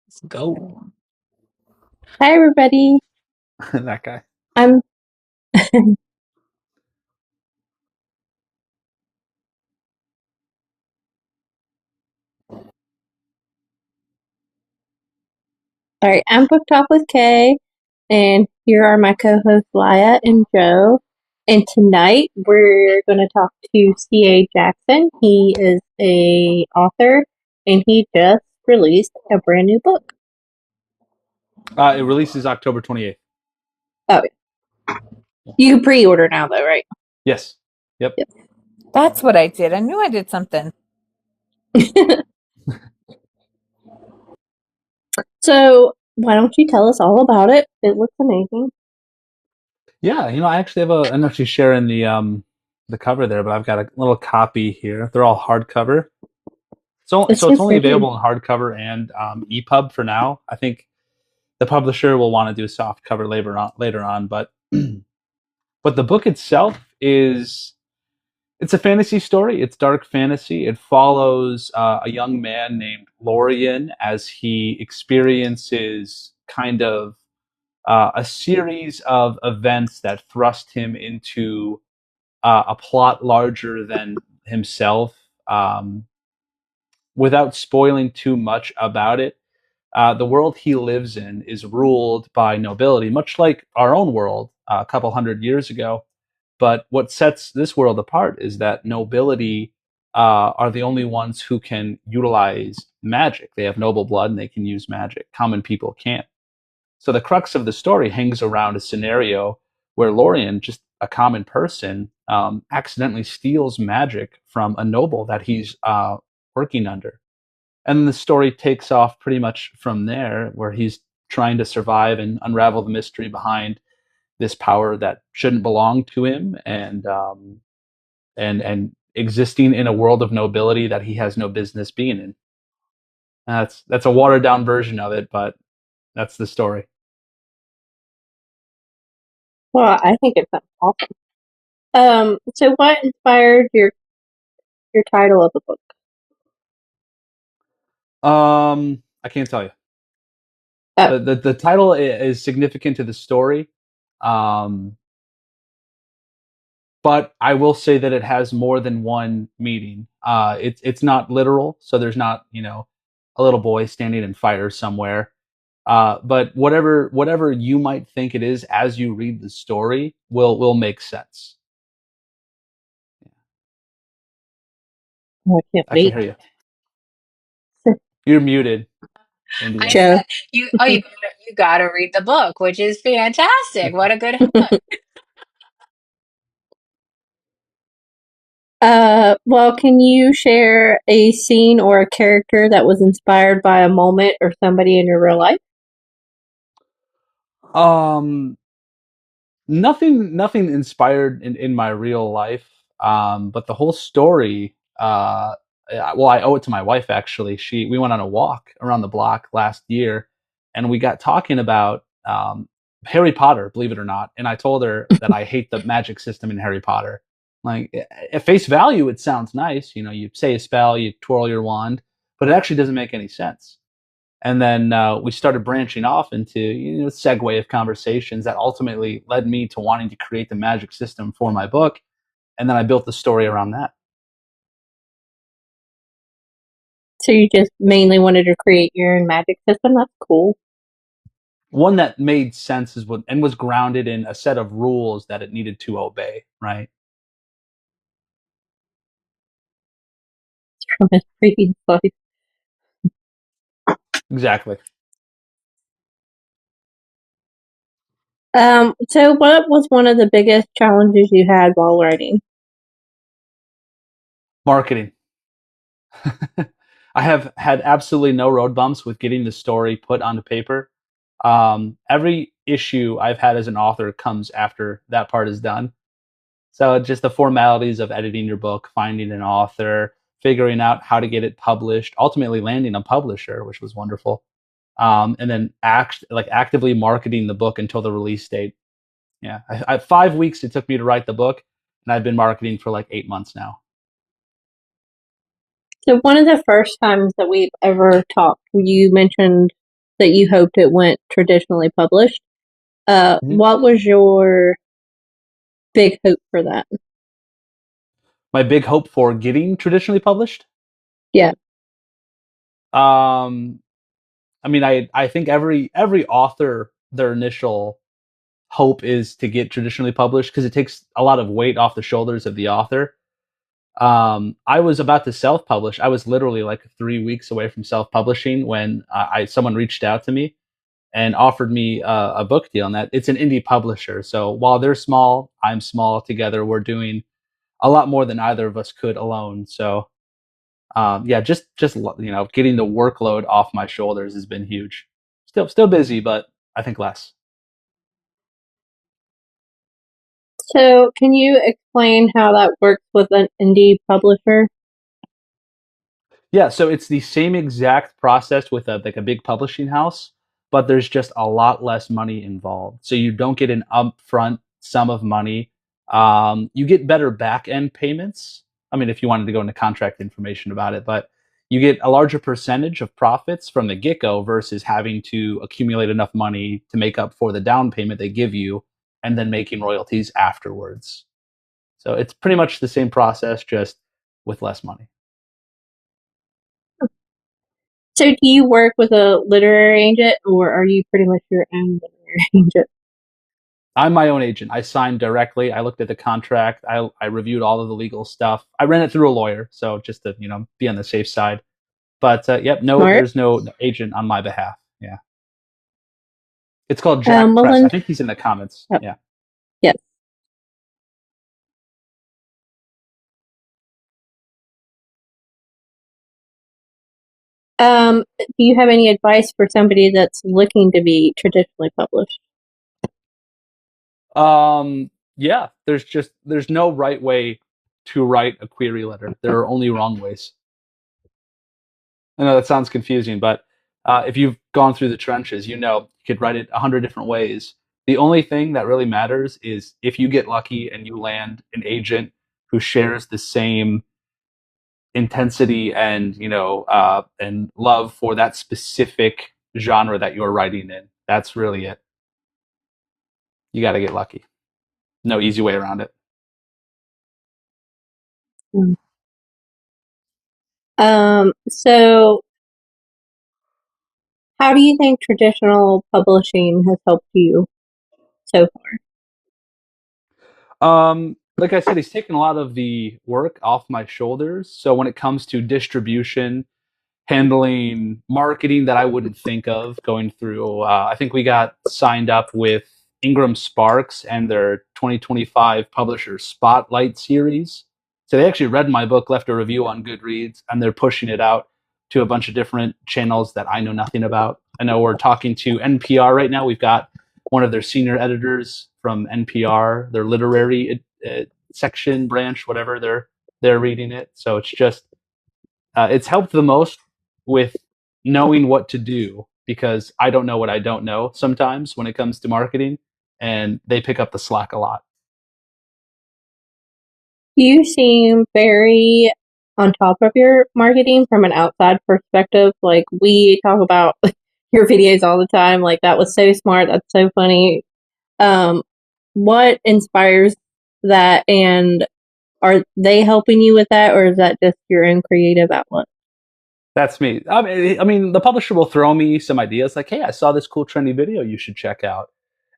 Let's go. Hi, everybody. That guy. I'm all right. I'm booked off with Kay, and here are my co-hosts Laya and Joe. And tonight we're going to talk to C.A. Jackson. He is a author, and he just released a brand new book. It releases October 28th. Oh, you can pre-order now, though, right? Yes. Yep. Yep. That's what I did. I knew I did something. So why don't you tell us all about it? It looks amazing. Yeah. I actually have I'm actually sharing the cover there, but I've got a little copy here. They're all hardcover. It's So so it's only pretty. available in hardcover and EPUB for now. I think the publisher will want to do a soft cover later on, but the book itself is it's a fantasy story. It's dark fantasy. It follows a young man named Lorien as he experiences kind of a series of events that thrust him into a plot larger than himself. Without spoiling too much about it, the world he lives in is ruled by nobility, much like our own world a couple hundred years ago. But what sets this world apart is that nobility are the only ones who can utilize magic. They have noble blood and they can use magic. Common people can't. So the crux of the story hangs around a scenario where Lorien, just a common person, accidentally steals magic from a noble that he's working under. And the story takes off pretty much from there, where he's trying to survive and unravel the mystery behind this power that shouldn't belong to him, and existing in a world of nobility that he has no business being in. That's a watered down version of it, but that's the story. Well, I think it's awesome. So what inspired your title of the book? I can't tell you. Oh, The title is significant to the story, um, but I will say that it has more than one meaning. It's not literal, so there's not a little boy standing in fire somewhere. But whatever you might think it is as you read the story will make sense. I can't I can wait. hear you. You're muted, I Indiana. Joe. said you gotta read the book, which is fantastic. What a good hook. Well, can you share a scene or a character that was inspired by a moment or somebody in your real life? Um, nothing inspired in my real life. But the whole story. Well, I owe it to my wife actually. We went on a walk around the block last year, and we got talking about Harry Potter, believe it or not. And I told her that I hate the magic system in Harry Potter. Like at face value, it sounds nice. You say a spell, you twirl your wand, but it actually doesn't make any sense. And then we started branching off into segue of conversations that ultimately led me to wanting to create the magic system for my book, and then I built the story around that. So you just mainly wanted to create your own magic system? That's cool. One that made sense is what and was grounded in a set of rules that it needed to obey. Right? From his previous life. Exactly. So what was one of the biggest challenges you had while writing? Marketing. I have had absolutely no road bumps with getting the story put onto paper. Every issue I've had as an author comes after that part is done. So just the formalities of editing your book, finding an author, figuring out how to get it published, ultimately landing a publisher, which was wonderful, and then actively marketing the book until the release date. Yeah, 5 weeks it took me to write the book, and I've been marketing for like 8 months now. So one of the first times that we've ever talked, you mentioned that you hoped it went traditionally published. Mhm. What was your big hope for that? My big hope for getting traditionally published. Yeah. Um, I mean, I think every author, their initial hope is to get traditionally published because it takes a lot of weight off the shoulders of the author. I was about to self-publish. I was literally like 3 weeks away from self-publishing when someone reached out to me and offered me a book deal. And that it's an indie publisher. So while they're small, I'm small. Together, we're doing a lot more than either of us could alone. So yeah, just getting the workload off my shoulders has been huge. Still busy, but I think less. So, can you explain how that works with an indie publisher? Yeah, so it's the same exact process with a big publishing house, but there's just a lot less money involved. So you don't get an upfront sum of money. You get better back end payments. I mean, if you wanted to go into contract information about it, but you get a larger percentage of profits from the get go versus having to accumulate enough money to make up for the down payment they give you and then making royalties afterwards. So it's pretty much the same process, just with less money. So, do you work with a literary agent, or are you pretty much your own literary agent? I'm my own agent. I signed directly. I looked at the contract. I reviewed all of the legal stuff. I ran it through a lawyer, so just to be on the safe side. But yep, no, Smart. there's no agent on my behalf. Yeah, it's called Jack Well, Press. then, I think he's in the comments. oh, Yeah. yes. Do you have any advice for somebody that's looking to be traditionally published? Yeah. There's no right way to write a query letter. There are only wrong ways. I know that sounds confusing, but if you've gone through the trenches, you could write it 100 different ways. The only thing that really matters is if you get lucky and you land an agent who shares the same intensity and and love for that specific genre that you're writing in. That's really it. You got to get lucky. No easy way around it. Mm. So how do you think traditional publishing has helped you so far? Like I said, he's taken a lot of the work off my shoulders. So when it comes to distribution, handling marketing that I wouldn't think of going through. I think we got signed up with Ingram Sparks and their 2025 Publisher Spotlight series. So they actually read my book, left a review on Goodreads, and they're pushing it out to a bunch of different channels that I know nothing about. I know we're talking to NPR right now. We've got one of their senior editors from NPR, their literary section branch, whatever they're reading it. So it's helped the most with knowing what to do because I don't know what I don't know sometimes when it comes to marketing, and they pick up the slack a lot. You seem very on top of your marketing from an outside perspective. Like, we talk about your videos all the time. Like, that was so smart. That's so funny. Um, what inspires that, and are they helping you with that, or is that just your own creative outlet? That's me. I mean, the publisher will throw me some ideas like, "Hey, I saw this cool trendy video you should check out,"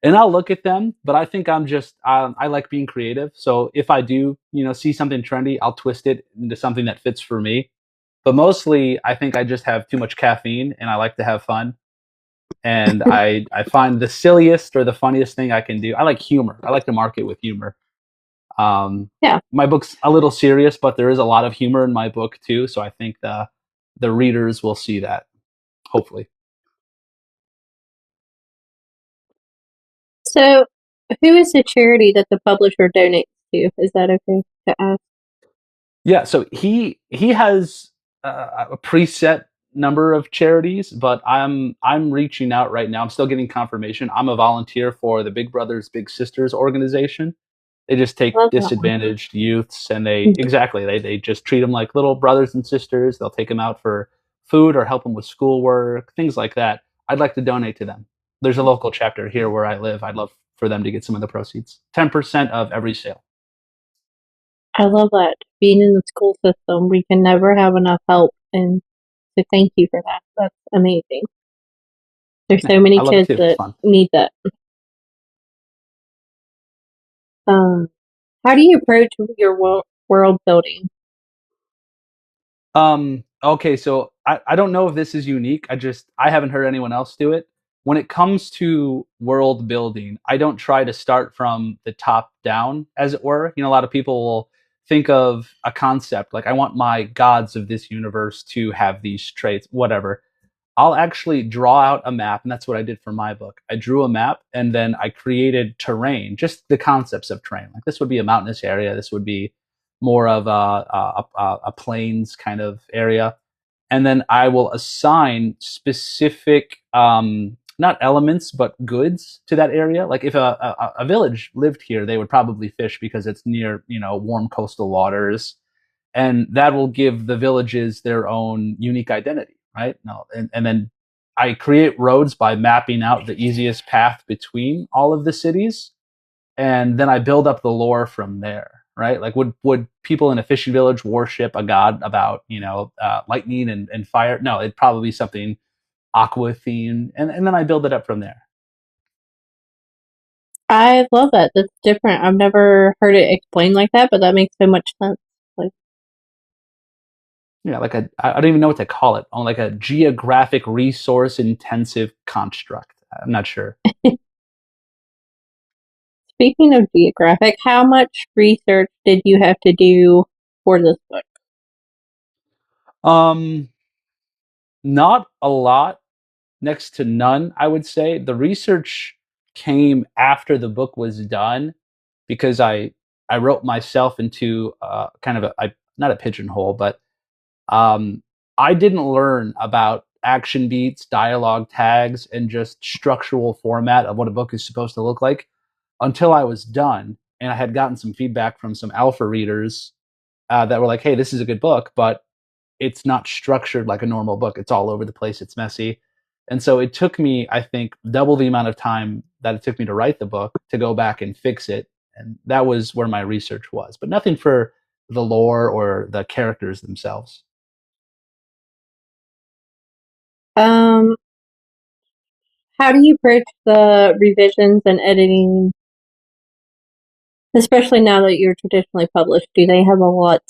and I'll look at them. But I think I like being creative. So if I do, see something trendy, I'll twist it into something that fits for me. But mostly, I think I just have too much caffeine, and I like to have fun. And I find the silliest or the funniest thing I can do. I like humor. I like to market with humor. Yeah. My book's a little serious, but there is a lot of humor in my book too. So I think the readers will see that. Hopefully. So, who is the charity that the publisher donates to? Is that okay to ask? Yeah. So he has a preset number of charities, but I'm reaching out right now. I'm still getting confirmation. I'm a volunteer for the Big Brothers Big Sisters organization. They just take Love that one. disadvantaged youths and they just treat them like little brothers and sisters. They'll take them out for food or help them with schoolwork, things like that. I'd like to donate to them. There's a local chapter here where I live. I'd love for them to get some of the proceeds. 10% of every sale. I love that. Being in the school system, we can never have enough help, and so thank you for that. That's amazing. There's so Yeah, many I love it kids too. It's that fun. need that. Um, how do you approach your world building? Okay, so I don't know if this is unique. I haven't heard anyone else do it. When it comes to world building, I don't try to start from the top down, as it were. You know, a lot of people will think of a concept like I want my gods of this universe to have these traits, whatever. I'll actually draw out a map, and that's what I did for my book. I drew a map and then I created terrain, just the concepts of terrain. Like this would be a mountainous area, this would be more of a plains kind of area. And then I will assign specific, not elements, but goods to that area. Like if a village lived here, they would probably fish because it's near, warm coastal waters, and that will give the villages their own unique identity, right? No, and then I create roads by mapping out the easiest path between all of the cities, and then I build up the lore from there, right? Like would people in a fishing village worship a god about lightning and fire? No, it'd probably be something aqua themed, and then I build it up from there. I love that. That's different. I've never heard it explained like that, but that makes so much sense. Like, Yeah, like I don't even know what to call it. On like a geographic resource intensive construct. I'm not sure. speaking of geographic, how much research did you have to do for this book? Um, Not a lot, next to none, I would say. The research came after the book was done because I wrote myself into kind of not a pigeonhole, but um, I didn't learn about action beats, dialogue tags, and just structural format of what a book is supposed to look like until I was done. And I had gotten some feedback from some alpha readers that were like, "Hey, this is a good book, but it's not structured like a normal book. It's all over the place. It's messy." And so it took me, I think, double the amount of time that it took me to write the book to go back and fix it. And that was where my research was, but nothing for the lore or the characters themselves. Um, how do you approach the revisions and editing, especially now that you're traditionally published? Do they have a lot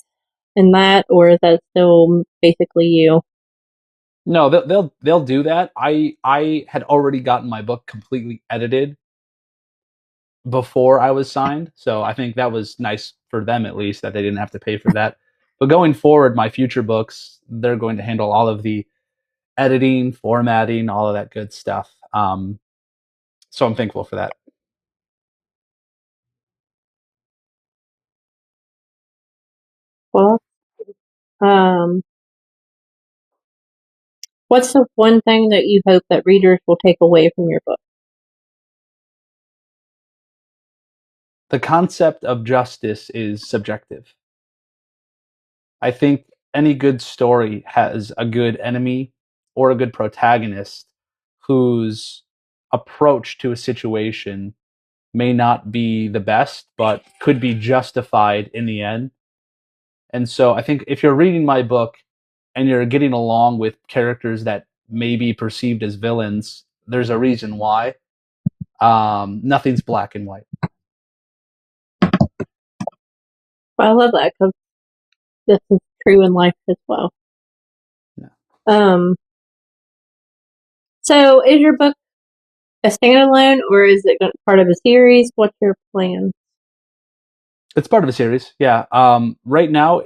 in that, or is that still basically you? No, they'll do that. I had already gotten my book completely edited before I was signed, so I think that was nice for them at least that they didn't have to pay for that. But going forward, my future books, they're going to handle all of the editing, formatting, all of that good stuff. So I'm thankful for that. Well, um, what's the one thing that you hope that readers will take away from your book? The concept of justice is subjective. I think any good story has a good enemy or a good protagonist whose approach to a situation may not be the best, but could be justified in the end. And so I think if you're reading my book and you're getting along with characters that may be perceived as villains, there's a reason why. Nothing's black and white. Well, I love that because this is true in life as well. Yeah. So is your book a standalone, or is it part of a series? What's your plan? It's part of a series. Yeah. Right now,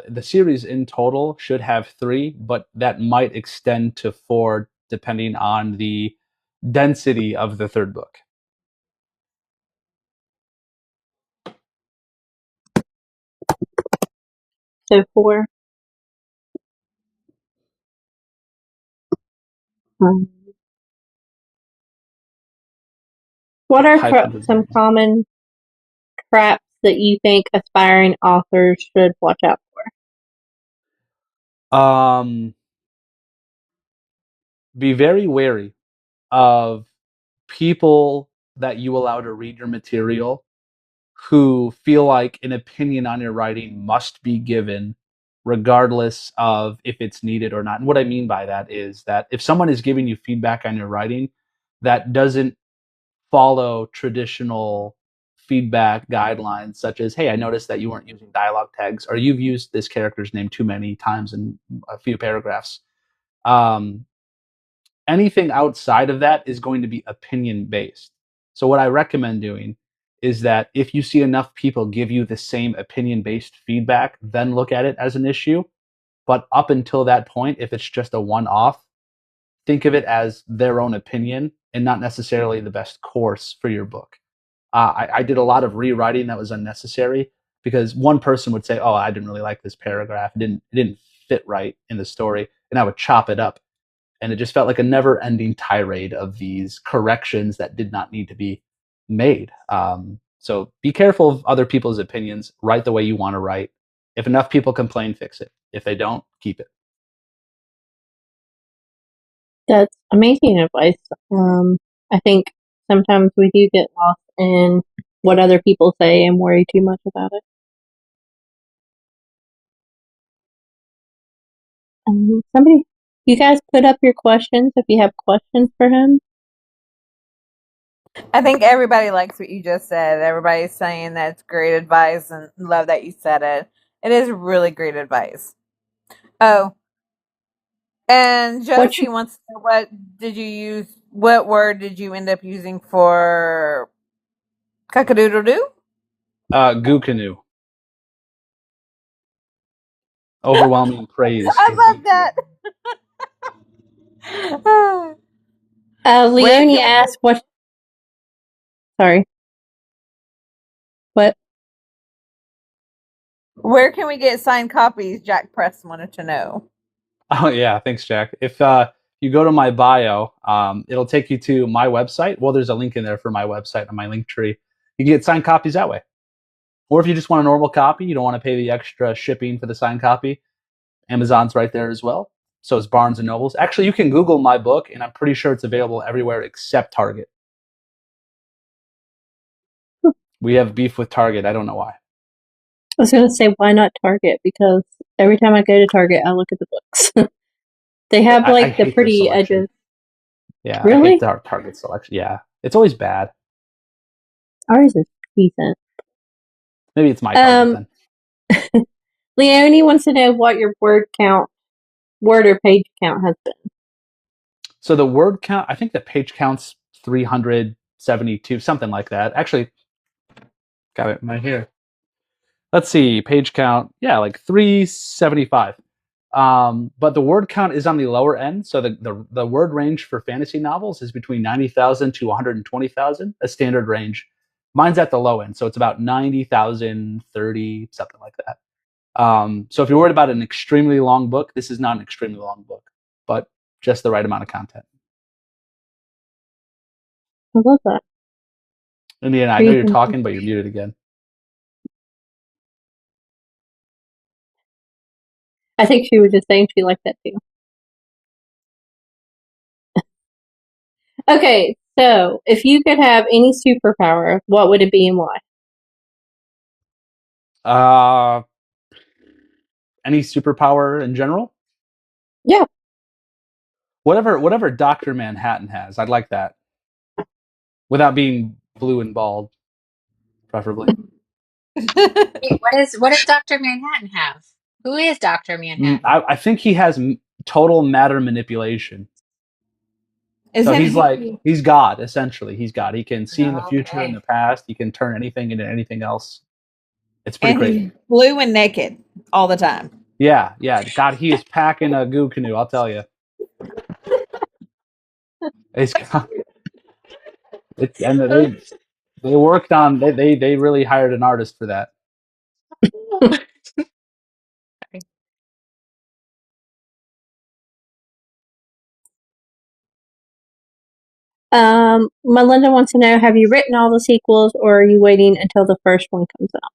the series in total should have three, but that might extend to four depending on the density of the third book. So four. Um, what are Five hundred some words. common traps that you think aspiring authors should watch out for? Um, be very wary of people that you allow to read your material who feel like an opinion on your writing must be given regardless of if it's needed or not. And what I mean by that is that if someone is giving you feedback on your writing that doesn't follow traditional feedback guidelines, such as, hey, I noticed that you weren't using dialogue tags, or you've used this character's name too many times in a few paragraphs. Um, Anything outside of that is going to be opinion based. So, what I recommend doing is that if you see enough people give you the same opinion based feedback, then look at it as an issue. But up until that point, if it's just a one off, think of it as their own opinion and not necessarily the best course for your book. I did a lot of rewriting that was unnecessary because one person would say, "Oh, I didn't really like this paragraph. It didn't fit right in the story," and I would chop it up, and it just felt like a never-ending tirade of these corrections that did not need to be made. So be careful of other people's opinions. Write the way you want to write. If enough people complain, fix it. If they don't, keep it. That's amazing advice. I think sometimes we do get lost in what other people say and worry too much about it. Somebody, you guys put up your questions if you have questions for him. I think everybody likes what you just said. Everybody's saying that's great advice and love that you said it. It is really great advice. Oh, and Josie wants to know, what did you use? What word did you end up using for cock-a-doodle-doo? Goo Canoe. Overwhelming praise. I love that. Leonie asked what. Sorry. What? Where can we get signed copies? Jack Press wanted to know. Oh yeah, thanks, Jack. If you go to my bio, it'll take you to my website. Well, there's a link in there for my website on my link tree. You can get signed copies that way. Or if you just want a normal copy, you don't want to pay the extra shipping for the signed copy, Amazon's right there as well. So is Barnes and Nobles. Actually, you can Google my book, and I'm pretty sure it's available everywhere except Target. We have beef with Target. I don't know why. I was going to say, why not Target? Because every time I go to Target, I look at the books. They have like the pretty edges. Yeah, really? I hate the Target selection. Yeah, it's always bad. Ours is decent. Maybe it's my Target then. Leonie wants to know what your word or page count has been. So the word count, I think the page count's 372, something like that. Actually, got it right here. Let's see, page count, yeah, like 375. But the word count is on the lower end. So the word range for fantasy novels is between 90,000 to 120,000, a standard range. Mine's at the low end, so it's about 90,000, 30, something like that. So if you're worried about an extremely long book, this is not an extremely long book, but just the right amount of content. I love that. Indiana, I know you're talking, but you're muted again. I think she was just saying she liked that too. Okay, so if you could have any superpower, what would it be and why? Any superpower in general? Yeah. Whatever Dr. Manhattan has, I'd like that. Without being blue and bald, preferably. Wait, what does Dr. Manhattan have? Who is Dr. Manhattan? I think he has total matter manipulation. So he's God, essentially. He's God. He can see in the future and the past. He can turn anything into anything else. It's pretty great. He's blue and naked all the time. Yeah. God, he is packing a goo canoe, I'll tell you. And they worked on, they really hired an artist for that. Melinda wants to know, have you written all the sequels or are you waiting until the first one comes out?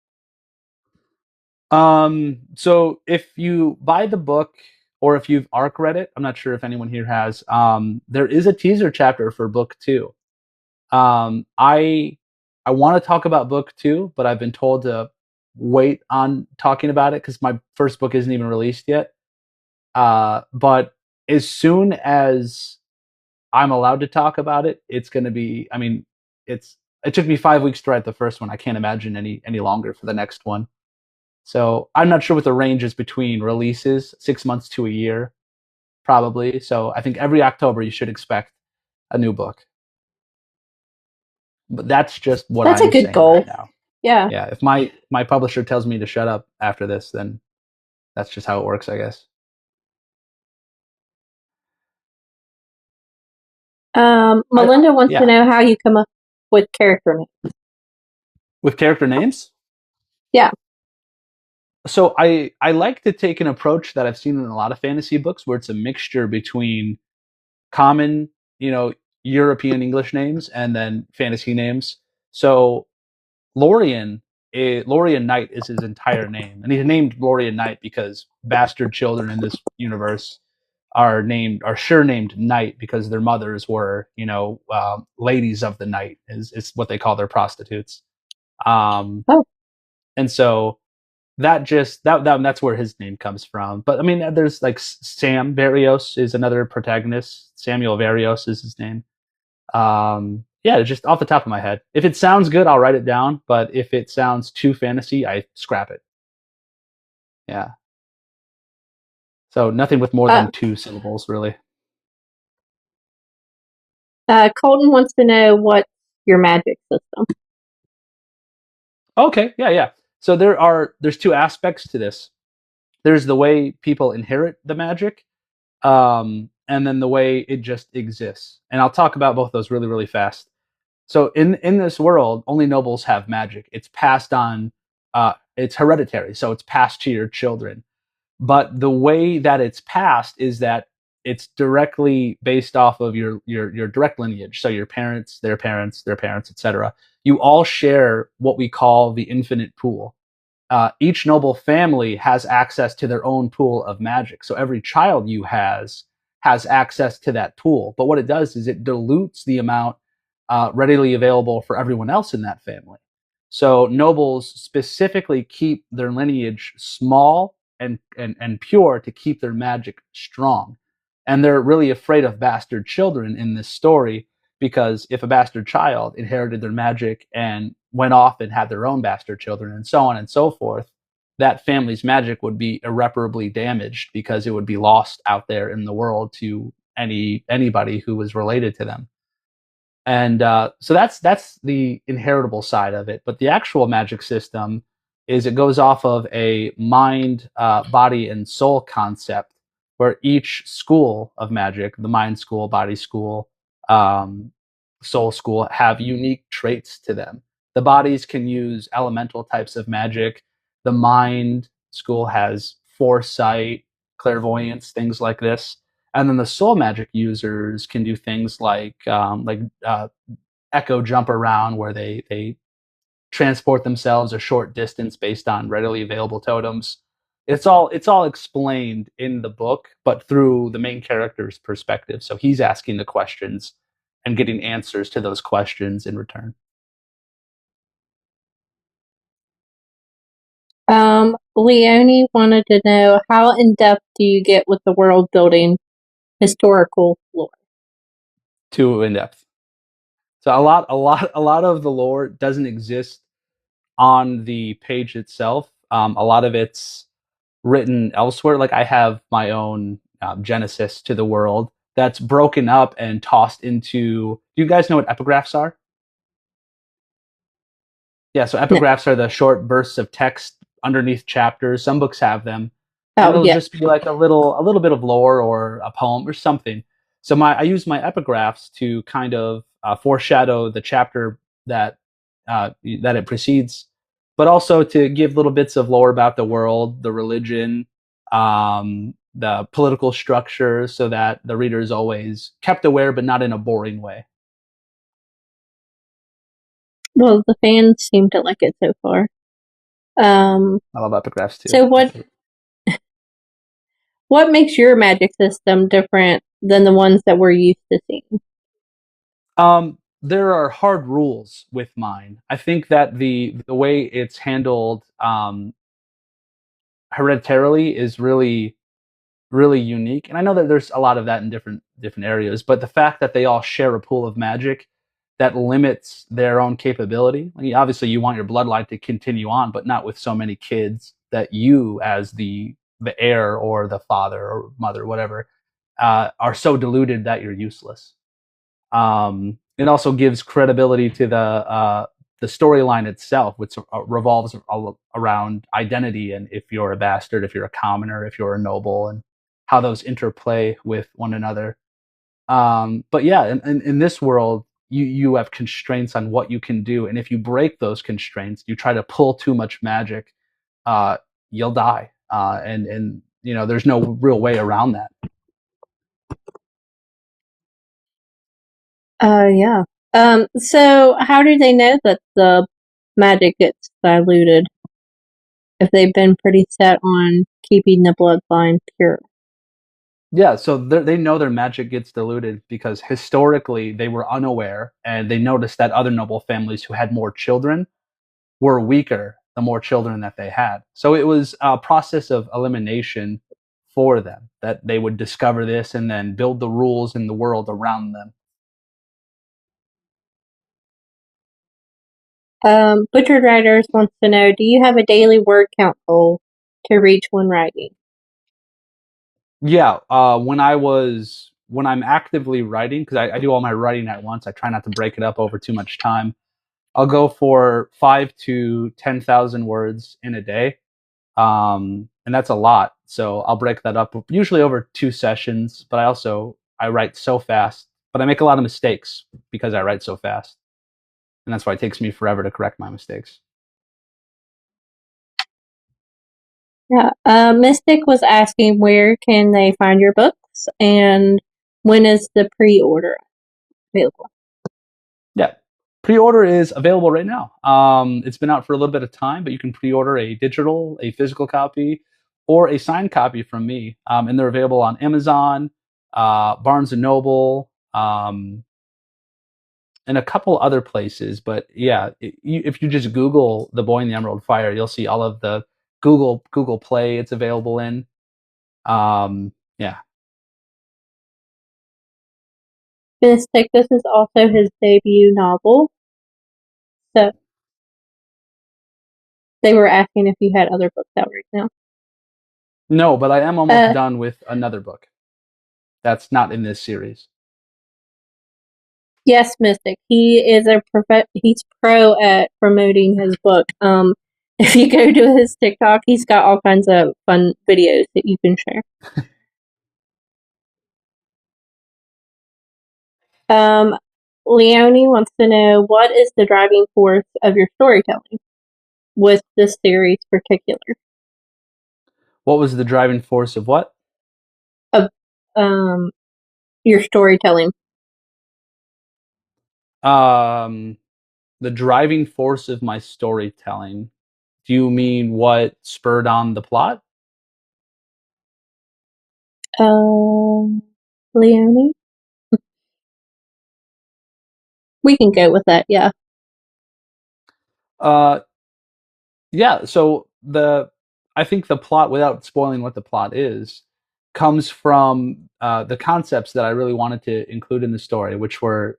So if you buy the book or if you've arc read it, I'm not sure if anyone here has. There is a teaser chapter for book 2. I want to talk about book 2, but I've been told to wait on talking about it because my first book isn't even released yet. But as soon as I'm allowed to talk about it, it's going to be. I mean, it took me 5 weeks to write the first one. I can't imagine any longer for the next one. So I'm not sure what the range is between releases, 6 months to a year, probably. So I think every October you should expect a new book. But that's just what That's a I'm good saying goal. right now. Yeah. Yeah, if my publisher tells me to shut up after this, then that's just how it works, I guess. Melinda wants to know how you come up with character names. With character names? Yeah. So I like to take an approach that I've seen in a lot of fantasy books where it's a mixture between common, European English names and then fantasy names. So Lorien Knight is his entire name, and he's named Lorien Knight because bastard children in this universe are sure named Knight because their mothers were, ladies of the night is what they call their prostitutes. Oh. And so that's where his name comes from. But I mean, there's like Sam Varios is another protagonist. Samuel Varios is his name. Yeah, just off the top of my head. If it sounds good, I'll write it down. But if it sounds too fantasy, I scrap it. Yeah. So nothing with more than 2 syllables, really. Colton wants to know what's your magic system. Okay, yeah. So there's 2 aspects to this. There's the way people inherit the magic, and then the way it just exists. And I'll talk about both those really, really fast. So in this world, only nobles have magic. It's passed on. It's hereditary, so it's passed to your children. But the way that it's passed is that it's directly based off of your direct lineage. So your parents, their parents, their parents, etc. You all share what we call the infinite pool. Each noble family has access to their own pool of magic. So every child you has access to that pool. But what it does is it dilutes the amount readily available for everyone else in that family. So nobles specifically keep their lineage small and pure to keep their magic strong. And they're really afraid of bastard children in this story because if a bastard child inherited their magic and went off and had their own bastard children and so on and so forth, that family's magic would be irreparably damaged because it would be lost out there in the world to anybody who was related to them. And so that's the inheritable side of it. But the actual magic system is it goes off of a mind, body, and soul concept where each school of magic, the mind school, body school, soul school, have unique traits to them. The bodies can use elemental types of magic. The mind school has foresight, clairvoyance, things like this. And then the soul magic users can do things like echo jump around, where they transport themselves a short distance based on readily available totems. It's all explained in the book, but through the main character's perspective. So he's asking the questions and getting answers to those questions in return. Leonie wanted to know how in depth do you get with the world building historical lore? Too in depth. So a lot of the lore doesn't exist on the page itself. A lot of it's written elsewhere. Like I have my own genesis to the world that's broken up and tossed into. Do you guys know what epigraphs are? Yeah, so epigraphs are the short bursts of text underneath chapters. Some books have them. And it'll just be like a little bit of lore or a poem or something. So I use my epigraphs to kind of foreshadow the chapter that it precedes, but also to give little bits of lore about the world, the religion, the political structure, so that the reader is always kept aware, but not in a boring way. Well, the fans seem to like it so far. I love epigraphs too. So What makes your magic system different than the ones that we're used to seeing? There are hard rules with mine. I think that the way it's handled hereditarily is really unique. And I know that there's a lot of that in different areas, but the fact that they all share a pool of magic that limits their own capability. I mean, obviously, you want your bloodline to continue on, but not with so many kids that you, as the heir or the father or mother, whatever, are so diluted that you're useless. It also gives credibility to the storyline itself, which revolves around identity and if you're a bastard, if you're a commoner, if you're a noble, and how those interplay with one another. But yeah, in this world, you have constraints on what you can do, and if you break those constraints, you try to pull too much magic, uh, you'll die. And there's no real way around that. Yeah. So how do they know that the magic gets diluted if they've been pretty set on keeping the bloodline pure? Yeah, so they know their magic gets diluted because historically they were unaware and they noticed that other noble families who had more children were weaker the more children that they had. So it was a process of elimination for them that they would discover this and then build the rules in the world around them. Butchered Writers wants to know, do you have a daily word count goal to reach when writing? Yeah, when I'm actively writing, because I do all my writing at once, I try not to break it up over too much time. I'll go for 5 to 10,000 words in a day. And that's a lot. So I'll break that up usually over 2 sessions. But I write so fast, but I make a lot of mistakes because I write so fast, and that's why it takes me forever to correct my mistakes. Yeah. Mystic was asking where can they find your books and when is the pre-order available? Yeah, pre-order is available right now. It's been out for a little bit of time, but you can pre-order a digital, a physical copy, or a signed copy from me, and they're available on Amazon, Barnes and Noble, and a couple other places. But yeah, if you just Google "The Boy in the Emerald Fire," you'll see all of the Google Play it's available in. Yeah. Mystic, this is also his debut novel. So they were asking if you had other books out right now. No, but I am almost done with another book that's not in this series. Yes, Mystic. He is he's pro at promoting his book. If you go to his TikTok, he's got all kinds of fun videos that you can share. Leonie wants to know, what is the driving force of your storytelling with this series particular? What was the driving force of what? Of your storytelling. The driving force of my storytelling. Do you mean what spurred on the plot? Leonie? We can go with that, yeah. Uh, yeah. So I think the plot, without spoiling what the plot is, comes from the concepts that I really wanted to include in the story, which were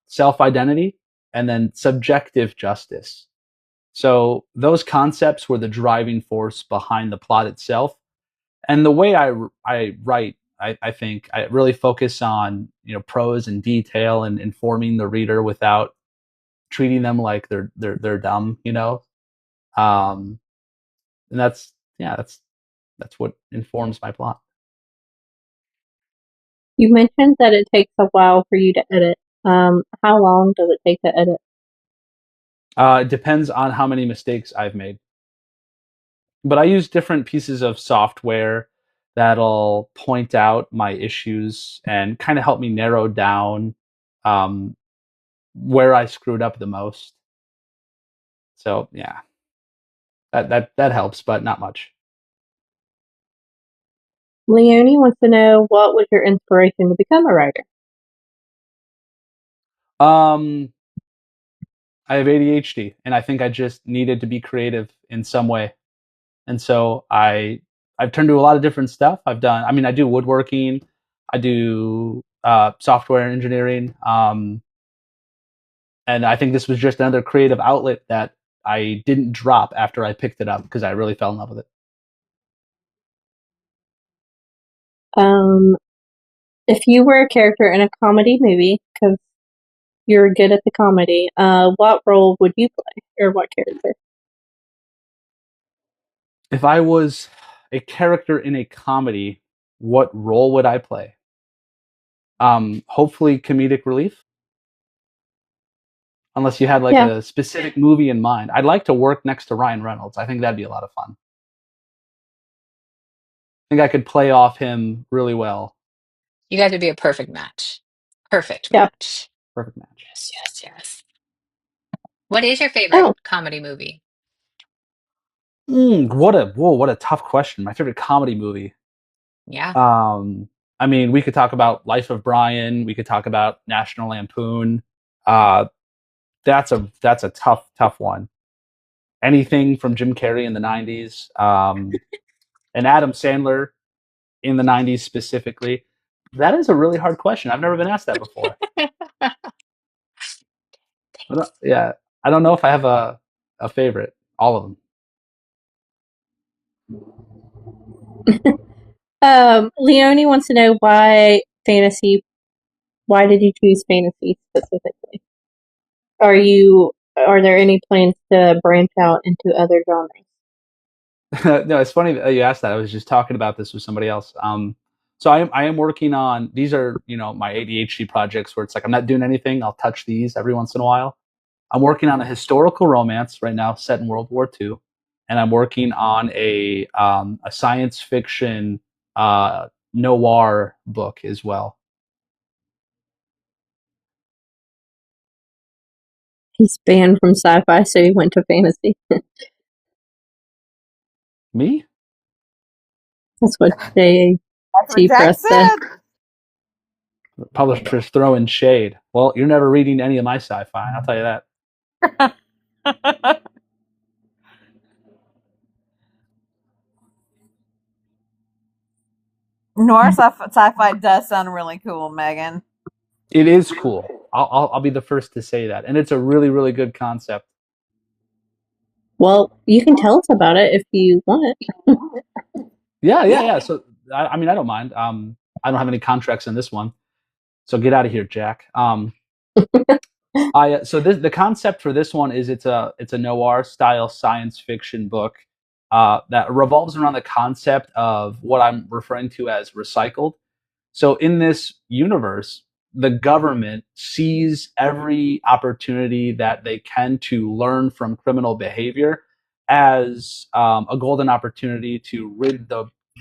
self-identity and then subjective justice. So those concepts were the driving force behind the plot itself. And the way I write, I think I really focus on prose and detail and informing the reader without treating them like they're dumb, um, and that's what informs my plot. You mentioned that it takes a while for you to edit. How long does it take to edit? It depends on how many mistakes I've made, but I use different pieces of software that'll point out my issues and kind of help me narrow down um, where I screwed up the most. So yeah, that helps, but not much. Leonie wants to know, what was your inspiration to become a writer? I have ADHD, and I think I just needed to be creative in some way, and so I've turned to a lot of different stuff. I do woodworking, I do software engineering, and I think this was just another creative outlet that I didn't drop after I picked it up because I really fell in love with it. If you were a character in a comedy movie, because you're good at the comedy, what role would you play, or what character? If I was a character in a comedy, what role would I play? Hopefully comedic relief, unless you had like Yeah. a specific movie in mind. I'd like to work next to Ryan Reynolds. I think that'd be a lot of fun. I think I could play off him really well. You guys would be a perfect match. Perfect Yeah. match. Perfect match. Yes. What is your favorite Oh, comedy movie? What a tough question. My favorite comedy movie. Yeah. We could talk about Life of Brian. We could talk about National Lampoon. Uh, that's a tough one. Anything from Jim Carrey in the '90s, and Adam Sandler in the '90s specifically. That is a really hard question. I've never been asked that before. I don't know if I have a favorite. All of them. Leonie wants to know, why fantasy? Why did you choose fantasy specifically? Are there any plans to branch out into other genres? No, it's funny that you asked that. I was just talking about this with somebody else. So I am working on, these are, my ADHD projects where it's like I'm not doing anything. I'll touch these every once in a while. I'm working on a historical romance right now set in World War II, and I'm working on a science fiction noir book as well. He's banned from sci-fi, so he went to fantasy. Me? That's what That's what Jack Press said. The publisher's throwing shade. Well, you're never reading any of my sci-fi, I'll tell you that. Noir sci-fi does sound really cool, Megan. It is cool. I'll be the first to say that, and it's a really, really good concept. Well, you can tell us about it if you want. Yeah. So I don't mind. I don't have any contracts in this one, so get out of here, Jack. The concept for this one is it's a noir style science fiction book that revolves around the concept of what I'm referring to as recycled. So in this universe, the government sees every opportunity that they can to learn from criminal behavior as a golden opportunity to rid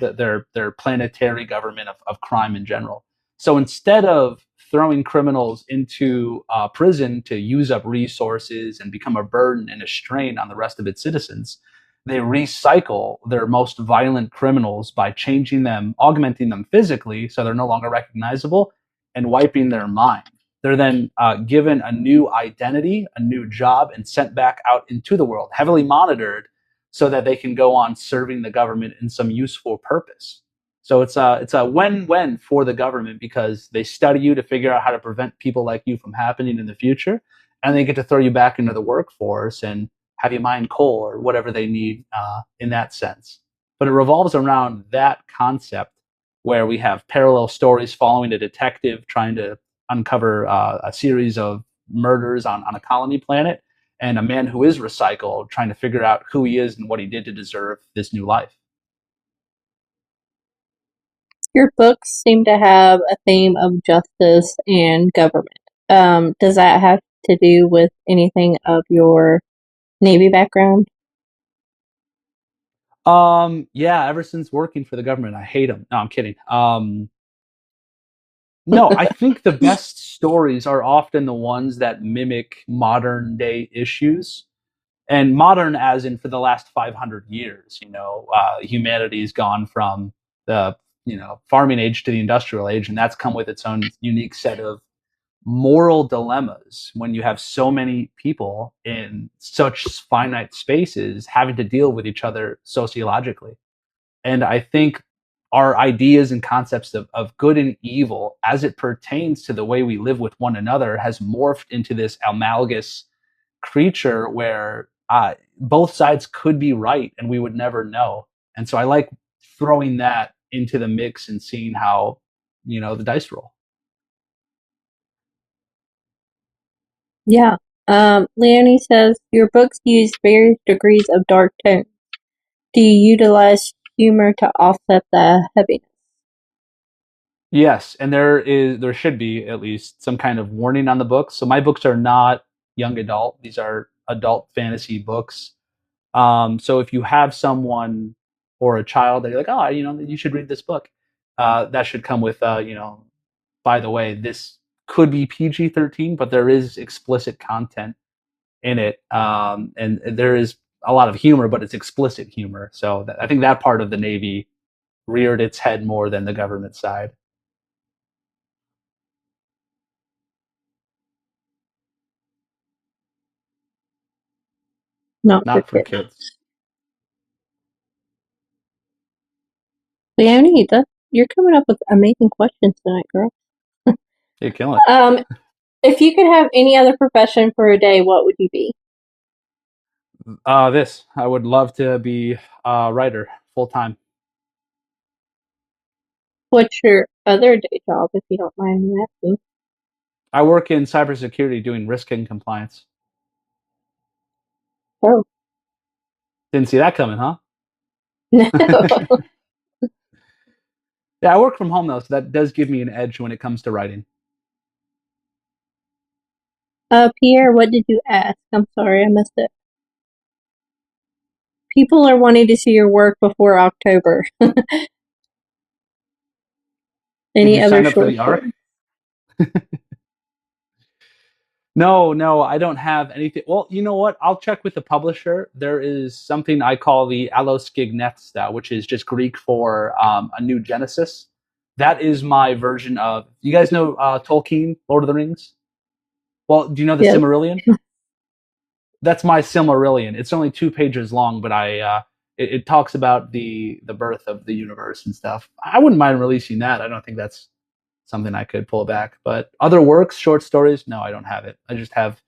their planetary government of crime in general. So instead of throwing criminals into prison to use up resources and become a burden and a strain on the rest of its citizens, they recycle their most violent criminals by changing them, augmenting them physically so they're no longer recognizable, and wiping their mind. They're then given a new identity, a new job, and sent back out into the world, heavily monitored, so that they can go on serving the government in some useful purpose. So it's a win-win for the government because they study you to figure out how to prevent people like you from happening in the future, and they get to throw you back into the workforce and have you mine coal or whatever they need in that sense. But it revolves around that concept where we have parallel stories following a detective trying to uncover a series of murders on a colony planet, and a man who is recycled trying to figure out who he is and what he did to deserve this new life. Your books seem to have a theme of justice and government. Does that have to do with anything of your Navy background? Yeah, ever since working for the government, I hate them. No, I'm kidding. No, I think the best stories are often the ones that mimic modern day issues. And modern as in for the last 500 years, humanity's gone from the farming age to the industrial age, and that's come with its own unique set of moral dilemmas when you have so many people in such finite spaces having to deal with each other sociologically. And I think our ideas and concepts of good and evil as it pertains to the way we live with one another has morphed into this amalgamous creature where both sides could be right and we would never know. And so I like throwing that into the mix and seeing how the dice roll. Yeah. Leonie says, your books use various degrees of dark tone. Do you utilize humor to offset the heaviness? Yes, and there should be at least some kind of warning on the books. So my books are not young adult; these are adult fantasy books. So if you have someone or a child that you're like, oh, you should read this book, that should come with, by the way, this could be PG-13, but there is explicit content in it, and there is a lot of humor, but it's explicit humor. So I think that part of the Navy reared its head more than the government side. Not For kids. kids. Leonie, you're coming up with amazing questions tonight, girl. You're killing it. If you could have any other profession for a day, what would you be? This. I would love to be a writer full time. What's your other day job, if you don't mind me asking? I work in cybersecurity doing risk and compliance. Oh. Didn't see that coming, huh? No. Yeah, I work from home though, so that does give me an edge when it comes to writing. Pierre, what did you ask? I'm sorry, I missed it. People are wanting to see your work before October. Any Did you other sign up for short the ARC? No, I don't have anything. Well, you know what? I'll check with the publisher. There is something I call the Alloskignethsta, which is just Greek for a new Genesis. That is my version of. You guys know Tolkien, Lord of the Rings? Well, do you know the Yes. Silmarillion? That's my Silmarillion. It's only 2 pages long, but it talks about the birth of the universe and stuff. I wouldn't mind releasing that. I don't think that's something I could pull back. But other works, short stories, no, I don't have it. I just have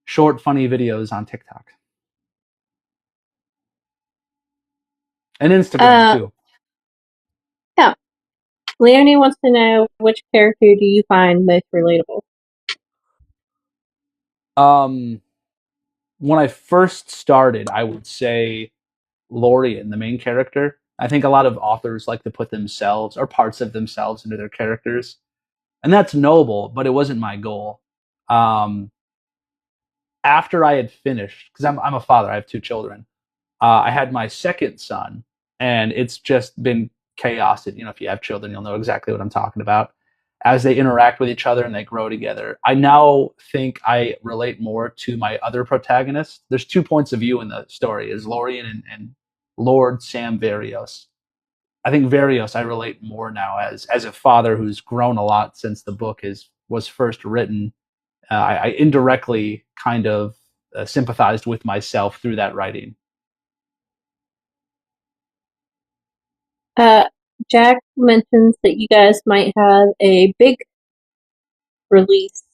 short, funny videos on TikTok and Instagram too. Yeah. Leonie wants to know, which character do you find most relatable? When I first started, I would say Lorien, the main character. I think a lot of authors like to put themselves or parts of themselves into their characters, and that's noble, but it wasn't my goal. Um, After I had finished, because I'm a father, I have 2 children. I had my second son, and it's just been chaos. If you have children, you'll know exactly what I'm talking about. As they interact with each other and they grow together, I now think I relate more to my other protagonists. There's 2 points of view in the story: is Lorien and Lord Sam Varios. I think Varios I relate more now as a father who's grown a lot since the book was first written. I indirectly kind of sympathized with myself through that writing. Jack mentions that you guys might have a big release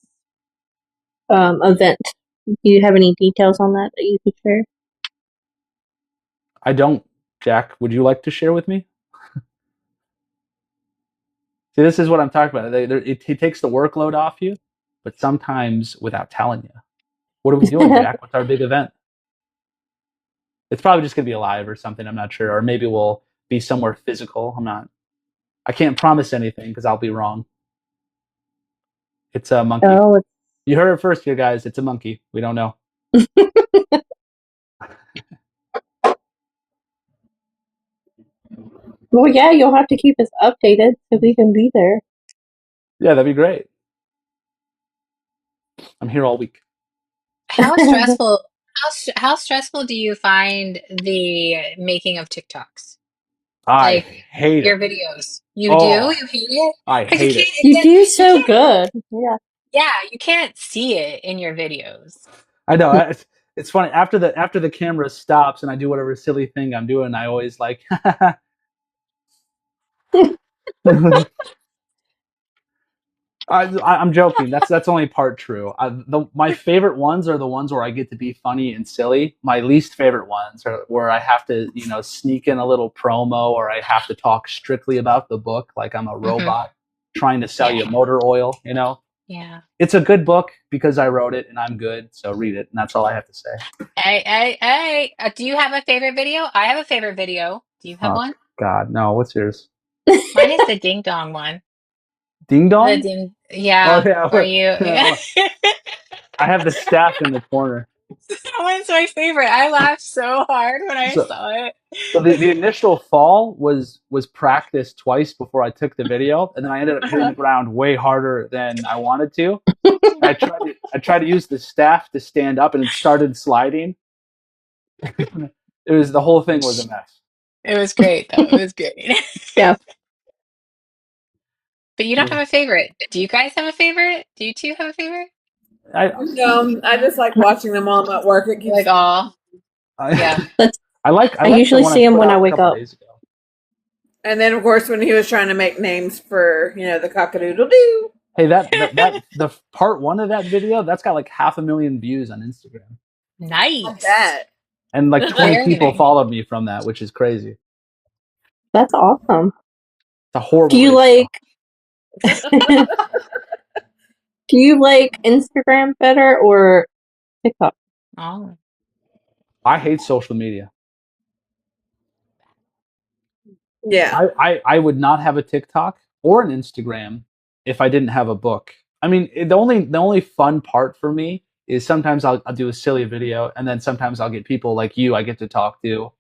event. Do you have any details on that you could share? I don't. Jack, would you like to share with me? See, this is what I'm talking about. It takes the workload off you, but sometimes without telling you. What are we doing, Jack? What's our big event? It's probably just going to be a live or something. I'm not sure. Or maybe we'll be somewhere physical. I can't promise anything because I'll be wrong. It's a monkey. Oh, you heard it first here, guys. It's a monkey. We don't know. well, yeah, you'll have to keep us updated so we can be there. Yeah, that'd be great. I'm here all week. How stressful? How stressful do you find the making of TikToks? I Like, hate your it. videos. You do? Oh, You hate it? I Because you hate it. can't. You do You so can't. good. Yeah. Yeah, you can't see it in your videos. I know. It's funny after the camera stops and I do whatever silly thing I'm doing. I always like. I'm joking. That's only part true. My favorite ones are the ones where I get to be funny and silly. My least favorite ones are where I have to, sneak in a little promo, or I have to talk strictly about the book, like I'm a robot trying to sell you Yeah. motor oil. Yeah. It's a good book because I wrote it and I'm good, so read it, and that's all I have to say. Hey. Do you have a favorite video? I have a favorite video. Do you have Oh one? God, no. What's yours? Mine is the ding dong one. Ding The dong? ding. Oh Yeah. yeah. Where you. I have the staff in the corner. That one's my favorite. I laughed so hard when I So saw it. So the initial fall was practiced twice before I took the video, and then I ended up hitting the ground way harder than I wanted to. I tried to use the staff to stand up, and it started sliding. The whole thing was a mess. It was great, though. It was great. Yeah. But you don't have a favorite. Do you guys have a favorite? Do you two have a favorite? No, I just like watching them while I'm at work. It keeps Like, oh, yeah. I like I the usually one see him put when out I a wake couple up. days ago. And then, of course, when he was trying to make names for, the cock-a-doodle-doo. Hey, that the part one of that video, that's got like 500,000 views on Instagram, Nice. That. and like 20 Very people nice. followed me from that, which is crazy. That's awesome. It's a horrible. Do you ratio. do you like Instagram better or TikTok? Oh. I hate social media. Yeah. I would not have a TikTok or an Instagram if I didn't have a book. I mean, the only fun part for me is sometimes I'll do a silly video, and then sometimes I'll get people like you I get to talk to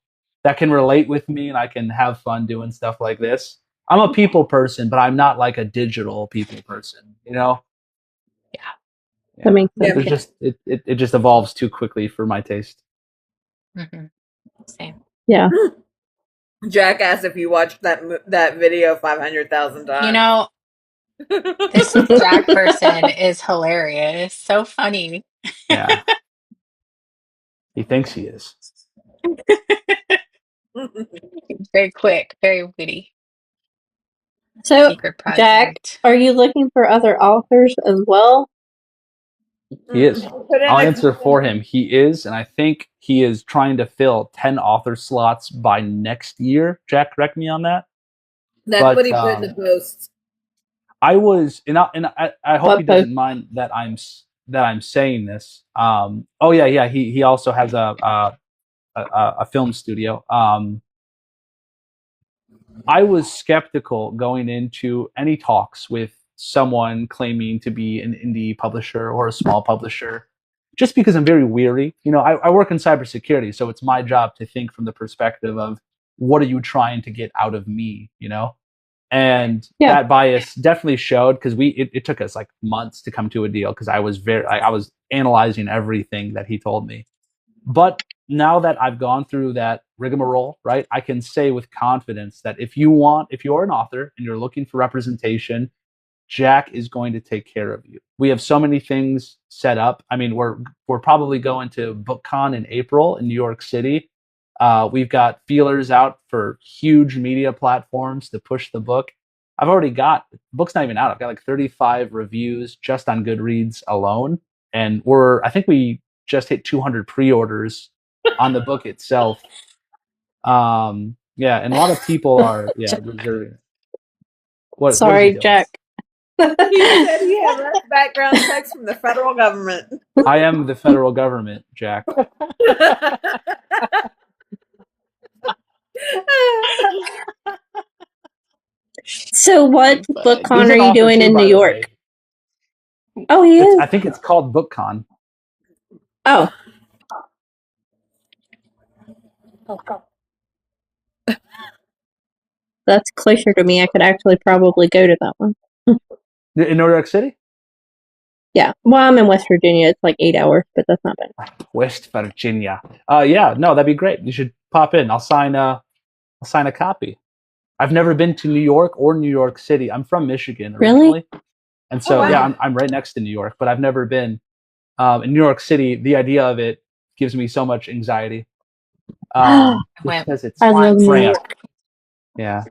that can relate with me, and I can have fun doing stuff like this. I'm a people person, but I'm not like a digital people person. Yeah. That makes sense. There's just it just evolves too quickly for my taste. Mm-hmm. Same. Yeah. Jackass, if you watched that video 500,000 times. This Jack person is hilarious. So funny. Yeah. He thinks he is. Very quick, very witty. So, Secret project. Jack, are you looking for other authors as well? He is. I'll answer for him. He is, and I think he is trying to fill 10 author slots by next year. Jack, correct me on that. That's what he put in the post. I was, and I hope he doesn't mind that I'm saying this. Oh yeah. He also has a film studio. I was skeptical going into any talks with someone claiming to be an indie publisher or a small publisher, just because I'm very weary. I work in cybersecurity, so it's my job to think from the perspective of what are you trying to get out of me, And that bias definitely showed because it took us like months to come to a deal because I was analyzing everything that he told me. But now that I've gone through that rigmarole, right, I can say with confidence that if you're an author and you're looking for representation, Jack is going to take care of you. We have so many things set up. I mean, we're probably going to BookCon in April in New York City. We've got feelers out for huge media platforms to push the book. I've already got the book's not even out. I've got like 35 reviews just on Goodreads alone, and I think we just hit 200 pre-orders on the book itself. And a lot of people are reserving it. Sorry, Jack. He said he had background checks from the federal government. I am the federal government, Jack. So what BookCon are you doing in New York? Oh, he is? I think it's called BookCon. Oh. That's closer to me. I could actually probably go to that one. In New York City? Yeah. Well, I'm in West Virginia. It's like 8 hours, but that's not bad. West Virginia. Yeah, no, that'd be great. You should pop in. I'll sign a copy. I've never been to New York or New York City. I'm from Michigan Really? originally, and so wow. yeah, I'm right next to New York, but I've never been. In New York City, the idea of it gives me so much anxiety. I Just went because it's I love New cramped. York. Yeah.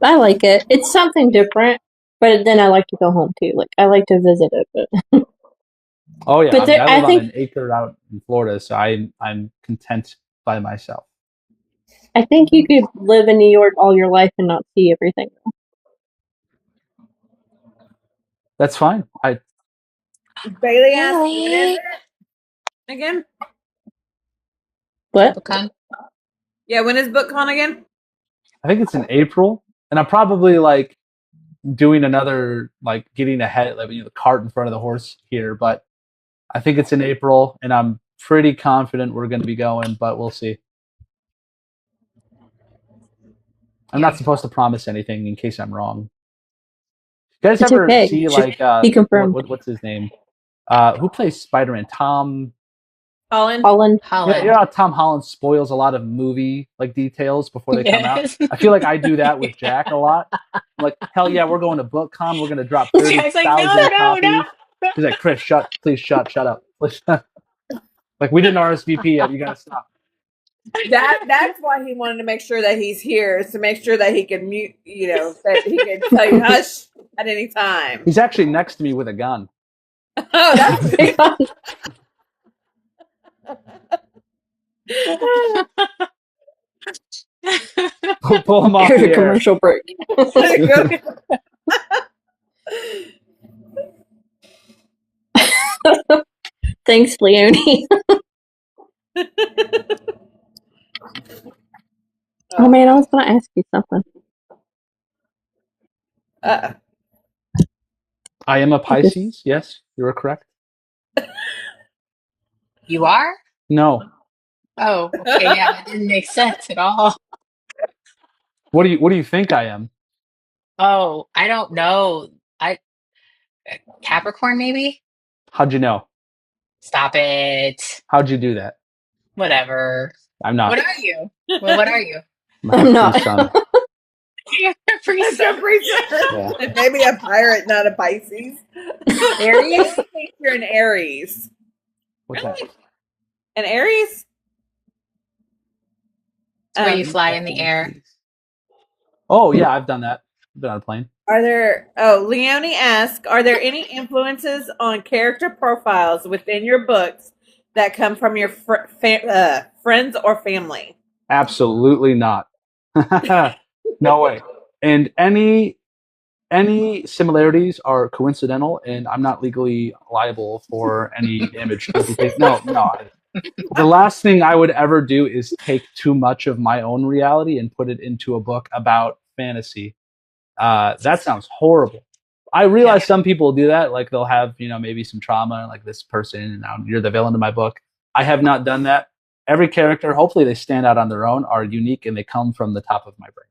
I like it. It's something different, but then I like to go home too. Like I like to visit it. But, Oh yeah. but I mean, there, I I live on think an acre out in Florida, so I'm content by myself. you could live in New York all your life and not see everything. That's fine. Bailey asked, when is really. it again? What? BookCon? Yeah, when is BookCon again? I think it's in April, and I'm probably like doing another like getting ahead, like the cart in front of the horse here. But I think it's in April, and I'm pretty confident we're going to be going, but we'll see. I'm Yeah. not supposed to promise anything in case I'm wrong. You guys It's ever okay. see Just like be confirmed. what's his name? Who plays Spider-Man? Tom. Colin? Holland. Yeah, Holland. you know how Tom Holland spoils a lot of movie like details before they come out. Yes. I feel like I do that with Jack a lot. I'm like, hell yeah, we're going to BookCon. We're gonna drop Jack's like, no, 30,000 no, copies. no. He's like, Chris, please shut up. Like we didn't RSVP yet. You gotta stop. That's why he wanted to make sure that he's here, is to make sure that he can mute, that he can tell you hush at any time. He's actually next to me with a gun. Oh, that's Pull him off Here's the a air. commercial break. Thanks, Leonie. Oh man, I was gonna ask you something. I am a Pisces. Yes, you are correct. You are? No. Oh, okay. Yeah, that didn't make sense at all. What do you think I am? Oh, I don't know. Capricorn, maybe? How'd you know? Stop it. How'd you do that? Whatever. I'm not. What are you? Well, what are you? I'm not. Son. You're a priest. Yeah. Maybe a pirate, not a Pisces. Aries? I think you're an Aries. What's Really? that? An Aries? It's where you fly in the air. Oh yeah, I've done that. I've been on a plane. Leonie asks, are there any influences on character profiles within your books that come from your friends or family? Absolutely not. No way. And any similarities are coincidental, and I'm not legally liable for any damage. No. The last thing I would ever do is take too much of my own reality and put it into a book about fantasy. That sounds horrible. I realize some people do that, like they'll have, maybe some trauma, like this person, and now you're the villain in my book. I have not done that. Every character, hopefully they stand out on their own, are unique, and they come from the top of my brain.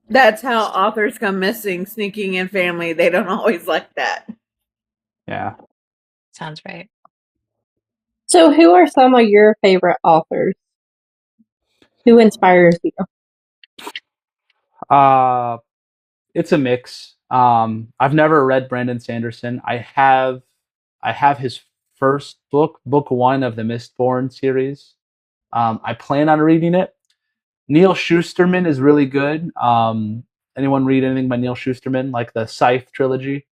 That's how authors come missing, sneaking in family. They don't always like that. Yeah. Sounds right. So, who are some of your favorite authors? Who inspires you? It's a mix. I've never read Brandon Sanderson. I have his first book 1 of the Mistborn series. I plan on reading it. Neil Shusterman is really good. Anyone read anything by Neil Shusterman, like the Scythe trilogy?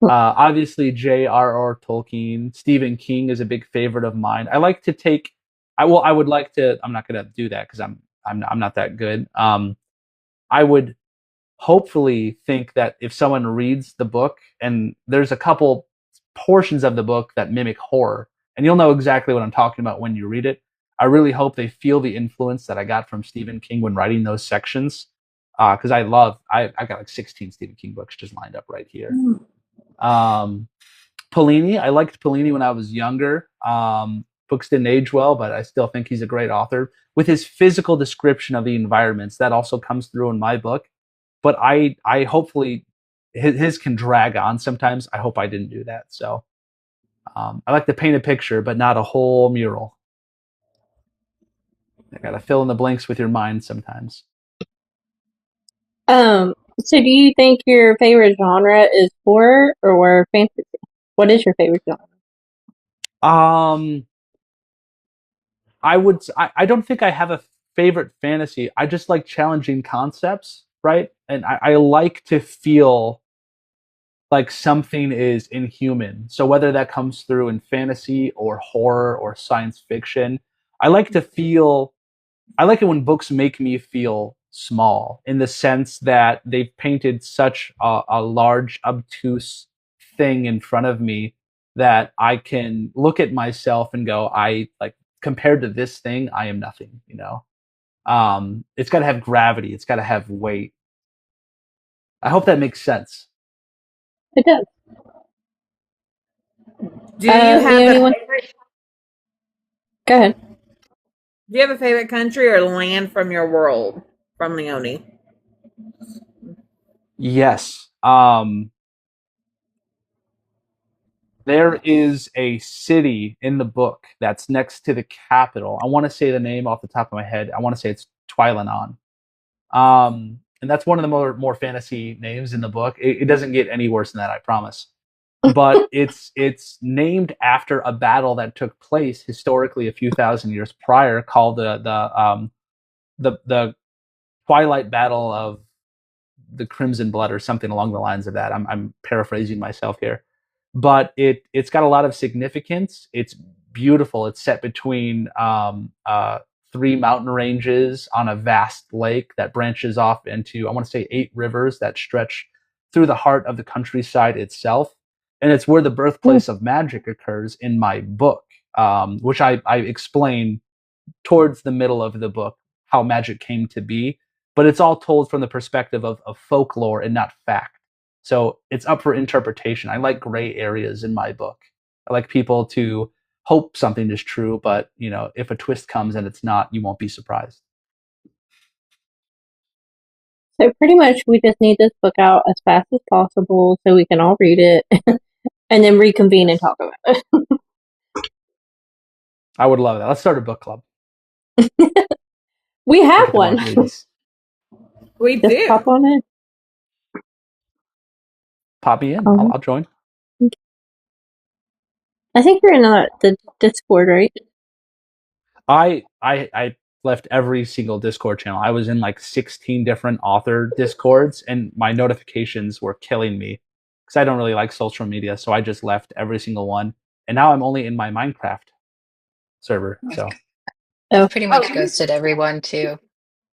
Obviously, J.R.R. Tolkien. Stephen King is a big favorite of mine. I like to take. I would like to. I'm not going to do that because I'm not that good. I would hopefully think that if someone reads the book, and there's a couple portions of the book that mimic horror, and you'll know exactly what I'm talking about when you read it. I really hope they feel the influence that I got from Stephen King when writing those sections, because I got like 16 Stephen King books just lined up right here. Polini, I liked Polini when I was younger. Books didn't age well, but I still think he's a great author. With his physical description of the environments, that also comes through in my book. But I hopefully his can drag on sometimes. I hope I didn't do that. So I like to paint a picture, but not a whole mural. I gotta fill in the blanks with your mind sometimes. So do you think your favorite genre is horror or fantasy? What is your favorite genre? I don't think I have a favorite fantasy. I just like challenging concepts, right? And I like to feel like something is inhuman. So whether that comes through in fantasy or horror or science fiction, I like to feel I like it when books make me feel small in the sense that they've painted such a large, obtuse thing in front of me that I can look at myself and go, I like compared to this thing, I am nothing, you know? It's got to have gravity. It's got to have weight. I hope that makes sense. It does. Do you have Leonie, go ahead. Do you have a favorite country or land from your world? From Leonie. Yes. There is a city in the book that's next to the capital. I want to say the name off the top of my head. I want to say it's Twylanon. And that's one of the more fantasy names in the book. It doesn't get any worse than that, I promise. But it's named after a battle that took place historically a few thousand years prior, called the Twilight Battle of the Crimson Blood, or something along the lines of that. I'm paraphrasing myself here, but it's got a lot of significance. It's beautiful. It's set between three mountain ranges on a vast lake that branches off into, I want to say, 8 rivers that stretch through the heart of the countryside itself. And it's where the birthplace of magic occurs in my book, which I explain towards the middle of the book how magic came to be. But it's all told from the perspective of folklore and not fact. So it's up for interpretation. I like gray areas in my book. I like people to hope something is true, but you know, if a twist comes and it's not, you won't be surprised. So pretty much we just need this book out as fast as possible so we can all read it and then reconvene and talk about it. I would love that. Let's start a book club. We have one. We Just do. pop on in. Pop me in. I'll join. I think you're in the Discord, right? I left every single Discord channel. I was in like 16 different author Discords, and my notifications were killing me because I don't really like social media. So I just left every single one, and now I'm only in my Minecraft server. So Pretty much ghosted everyone too.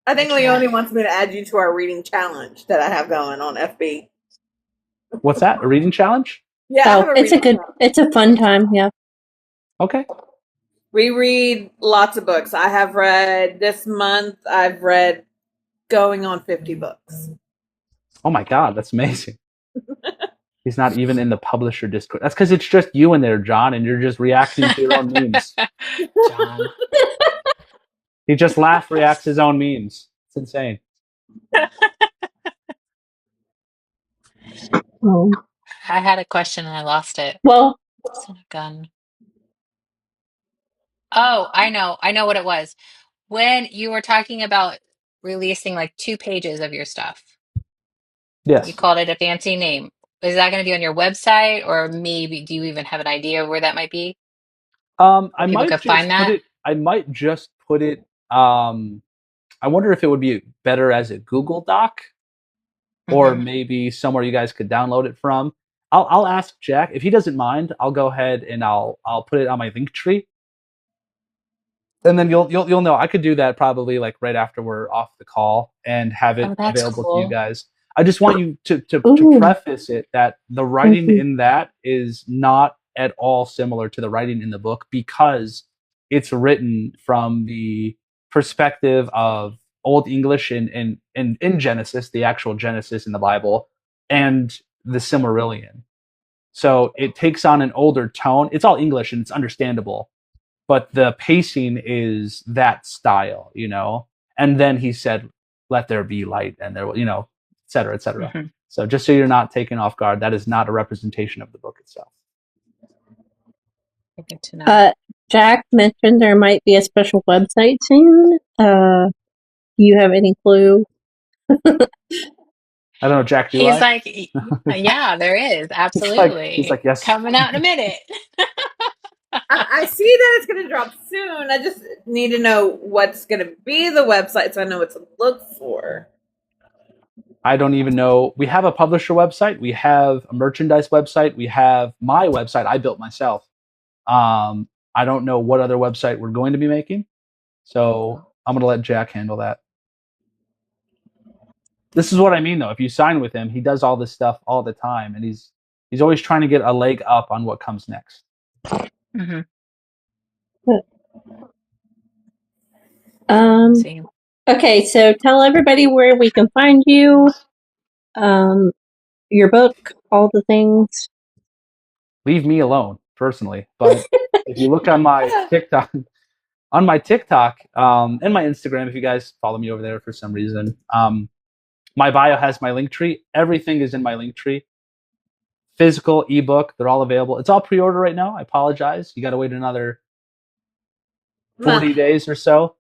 I think Leonie wants me to add you to our reading challenge that I have going on FB. What's that? A reading challenge? Yeah, it's a fun time. Yeah. Okay. We read lots of books. I have read this month. I've read going on 50 books. Oh my God, that's amazing. He's not even in the publisher Discord. That's because it's just you in there, John, and you're just reacting to your own memes. John. He just reacts his own memes. It's insane. I had a question and I lost it. Well, Son of a gun. Oh, I know what it was. When you were talking about releasing like 2 pages of your stuff, Yes. you called it a fancy name. Is that going to be on your website, or maybe do you even have an idea of where that might be? I People might could just find that? put it. I might just put it. I wonder if it would be better as a Google Doc, or maybe somewhere you guys could download it from. I'll ask Jack if he doesn't mind. I'll go ahead and I'll put it on my Linktree, and then you'll know. I could do that probably like right after we're off the call and have it available to you guys. I just want you to preface it that the writing in that is not at all similar to the writing in the book, because it's written from the perspective of Old English in Genesis, the actual Genesis in the Bible, and the Silmarillion. So it takes on an older tone. It's all English and it's understandable, but the pacing is that style, you know. And then he said, "Let there be light," and there, you know, et cetera, et cetera. So just so you're not taken off guard, that is not a representation of the book itself. Good to know. Jack mentioned there might be a special website soon. Do you have any clue? I don't know, Jack, do He's I? like, yeah, there is. Absolutely. He's like, yes. Coming out in a minute. I see that it's going to drop soon. I just need to know what's going to be the website so I know what to look for. I don't even know. We have a publisher website. We have a merchandise website. We have my website I built myself. I don't know what other website we're going to be making. So I'm going to let Jack handle that. This is what I mean, though. If you sign with him, he does all this stuff all the time. And he's always trying to get a leg up on what comes next. Mm-hmm. Um, okay, so tell everybody where we can find you, your book, all the things. Leave me alone, personally. But if you look on my TikTok, and my Instagram, if you guys follow me over there for some reason, my bio has my link tree. Everything is in my link tree. Physical, ebook, they're all available. It's all pre-order right now. I apologize. You got to wait another 40 days or so.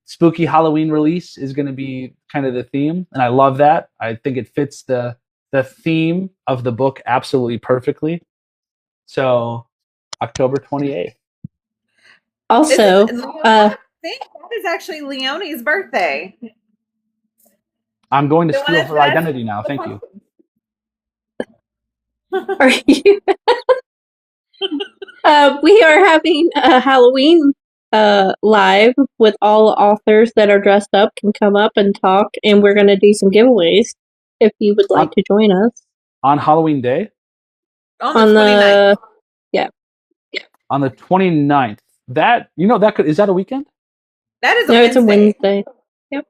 Spooky Halloween release is going to be kind of the theme, and I love that. I think it fits the theme of the book absolutely perfectly. So, October 28th. Also, I think that is actually Leonie's birthday. I'm going to steal her identity now. Thank you. Are you? We are having a Halloween live with all authors that are dressed up can come up and talk, and we're going to do some giveaways if you would like to join us on Halloween Day. On the 29th. On the 29th. That is that a weekend? That is it's a Wednesday. Yep.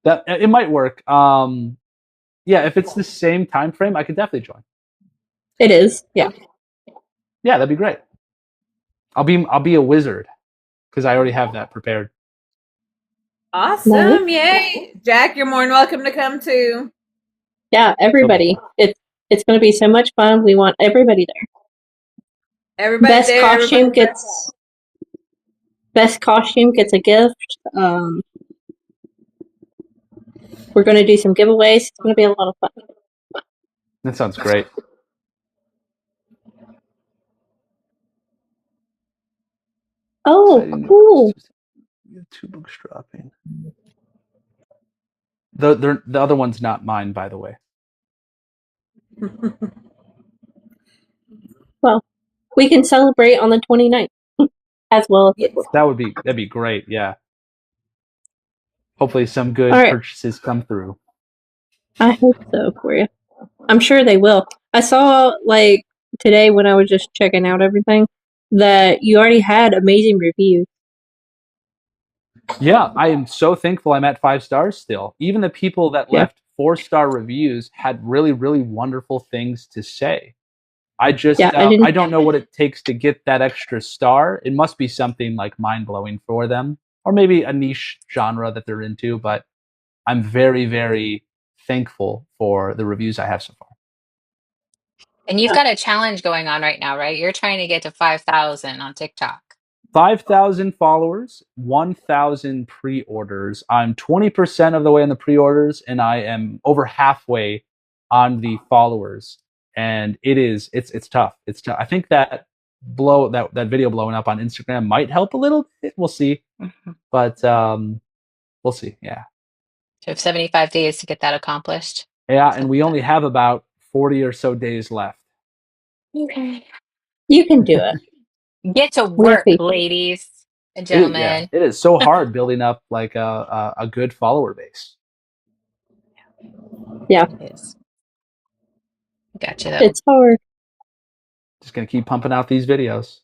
That it might work. Yeah, if it's the same time frame, I could definitely join. It is. Yeah. Yeah, that'd be great. I'll be a wizard because I already have that prepared. Awesome! Nice. Yay, Jack! You're more than welcome to come too. Yeah, everybody. It's going to be so much fun. We want everybody there. Everybody best there. Costume gets best costume gets a gift. We're going to do some giveaways. It's going to be a lot of fun. That sounds great. Oh, cool. 2 books dropping. The other one's not mine, by the way. Well, we can celebrate on the 29th as well. That'd be great. Yeah. Hopefully some good purchases come through. I hope so for you. I'm sure they will. I saw today when I was just checking out everything that you already had amazing reviews. Yeah, I am so thankful I'm at 5 stars still. Even the people that left 4-star reviews had really, really wonderful things to say. I just I don't know what it takes to get that extra star. It must be something mind-blowing for them, or maybe a niche genre that they're into, but I'm very, very thankful for the reviews I have so far. And you've got a challenge going on right now, right? You're trying to get to 5,000 on TikTok. 5,000 followers, 1,000 pre-orders. I'm 20% of the way on the pre-orders, and I am over halfway on the followers. And it's tough. It's tough. I think that video blowing up on Instagram might help a little bit. We'll see. But we'll see. Yeah. So you have 75 days to get that accomplished. Yeah, and we only have about 40 or so days left. Okay. You can do it. Get to work, ladies and gentlemen. It is so hard building up a good follower base. Yeah. It is. Gotcha, though. It's hard. Just going to keep pumping out these videos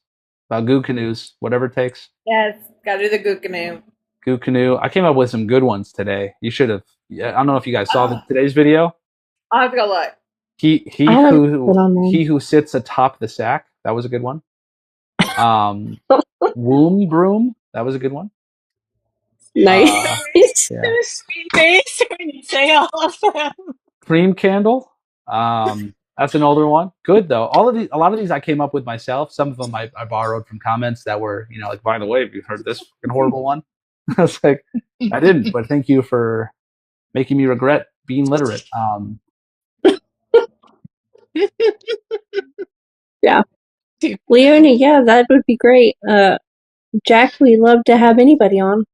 about Goo Canoes, whatever it takes. Yes, got to do the Goo Canoe. Goo Canoe. I came up with some good ones today. You should have. I don't know if you guys saw today's video. I'll have to go look. He who sits atop the sack. That was a good one. Womb broom. That was a good one. Nice. Sweet face when you say all of them. Cream Candle. That's an older one. Good though. A lot of these I came up with myself. Some of them I borrowed from comments that were, like, by the way, have you heard this fucking horrible one? I was like, I didn't, but thank you for making me regret being literate. Yeah. Leonie, yeah, that would be great. Jack, we love to have anybody on.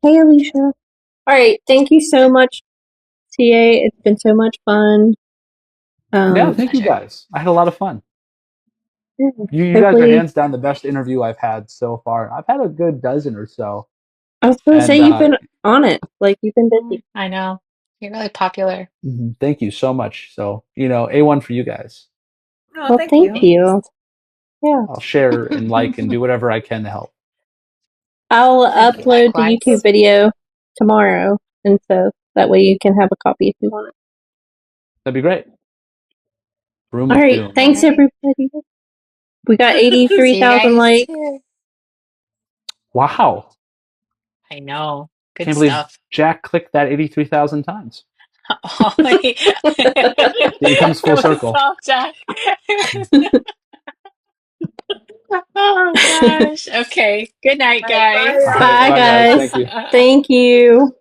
Hey, Alicia. All right, thank you so much, TA. It's been so much fun. Yeah, thank you guys. I had a lot of fun. Yeah, You guys are hands down the best interview I've had so far. I've had a good dozen or so. I was going to say you've been on it. Like, you've been busy. I know. You're really popular. Thank you so much. So, A1 for you guys. Oh, well, thank you. Yeah. I'll share and like and do whatever I can to help. I'll upload the YouTube video tomorrow, and so that way you can have a copy if you want it. That'd be great. All right, thanks everybody. We got 83,000 likes. Wow. I know. Good Can't stuff. believe Jack clicked that 83,000 times. It comes full circle. Jack. Oh gosh. Okay. Good night, guys. Bye, guys. Thank you.